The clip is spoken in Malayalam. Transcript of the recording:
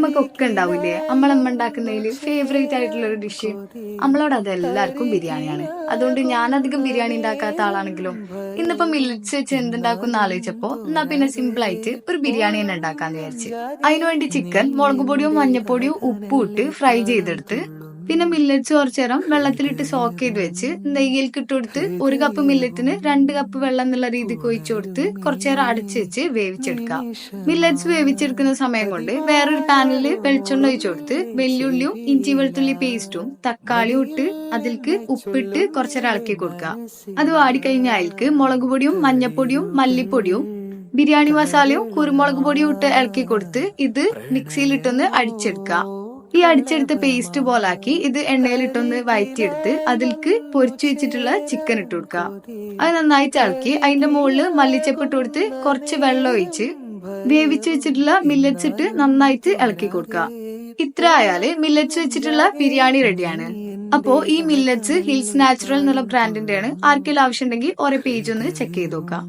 നമുക്കൊക്കെ ഉണ്ടാവില്ലേ നമ്മളമ്മ ഉണ്ടാക്കുന്നതിൽ ഫേവറേറ്റ് ആയിട്ടുള്ള ഒരു ഡിഷ്. നമ്മളോട് അതെല്ലാവർക്കും ബിരിയാണിയാണ്. അതുകൊണ്ട് ഞാൻ അധികം ബിരിയാണി ഉണ്ടാക്കാത്ത ആളാണെങ്കിലും ഇന്നിപ്പോ മില്ലറ്റ്സ് വെച്ച് എന്തുണ്ടാക്കും എന്ന് ആലോചിച്ചപ്പോ എന്നാ പിന്നെ സിമ്പിൾ ആയിട്ട് ഒരു ബിരിയാണി തന്നെ ഉണ്ടാക്കാന്ന് വിചാരിച്ച്. അതിനുവേണ്ടി ചിക്കൻ മുളക് പൊടിയും മഞ്ഞപ്പൊടിയും ഉപ്പും ഇട്ട് ഫ്രൈ ചെയ്തെടുത്ത് പിന്നെ മില്ലറ്റ്സ് കുറച്ചു നേരം വെള്ളത്തിലിട്ട് സോക്ക് ചെയ്ത് വെച്ച് നെയ്യിലേക്ക് ഇട്ട് കൊടുത്ത് 1 കപ്പ് മില്ലറ്റിന് 2 കപ്പ് വെള്ളം എന്നുള്ള രീതിക്ക് ഒഴിച്ചു കൊടുത്ത് കുറച്ചു നേരം അടച്ചു വെച്ച് വേവിച്ചെടുക്കാം. മില്ലറ്റ്സ് വേവിച്ചെടുക്കുന്ന സമയം കൊണ്ട് വേറൊരു പാനില് വെളിച്ചെണ്ണ ഒഴിച്ചു കൊടുത്ത് വെല്ലുള്ളിയും ഇഞ്ചി വെളുത്തുള്ളി പേസ്റ്റും തക്കാളിയും ഇട്ട് അതിൽക്ക് ഉപ്പിട്ട് കുറച്ചേരം ഇളക്കി കൊടുക്കുക. അത് വാടിക്കഴിഞ്ഞാൽ അതിൽക്ക് മുളക് പൊടിയും മഞ്ഞപ്പൊടിയും മല്ലിപ്പൊടിയും ബിരിയാണി മസാലയും കുരുമുളക് പൊടിയും ഇട്ട് ഇളക്കി കൊടുത്ത് ഇത് മിക്സിയിലിട്ടൊന്ന് അടിച്ചെടുക്കുക. ഈ അടിച്ചെടുത്ത പേസ്റ്റ് പോലാക്കി ഇത് എണ്ണയിലിട്ടൊന്ന് വഴറ്റിയെടുത്ത് അതിൽക്ക് പൊരിച്ചു വെച്ചിട്ടുള്ള ചിക്കൻ ഇട്ട് കൊടുക്കുക. അത് നന്നായിട്ട് ഇളക്കി അതിന്റെ മുകളിൽ മല്ലിച്ചപ്പ് ഇട്ട് കൊടുത്ത് കുറച്ച് വെള്ളം ഒഴിച്ച് വേവിച്ച് വെച്ചിട്ടുള്ള മില്ലറ്റ്സ് ഇട്ട് നന്നായിട്ട് ഇളക്കി കൊടുക്കുക. ഇത്ര ആയാല് മില്ലറ്റ്സ് വെച്ചിട്ടുള്ള ബിരിയാണി റെഡിയാണ്. അപ്പോ ഈ മില്ലറ്റ്സ് ഹിൽസ് നാച്ചുറൽ എന്നുള്ള ബ്രാൻഡിന്റെ ആണ്. ആർക്കെങ്കിലും ആവശ്യമുണ്ടെങ്കിൽ ഓരോ പേജ് ഒന്ന് ചെക്ക് ചെയ്ത് നോക്കാം.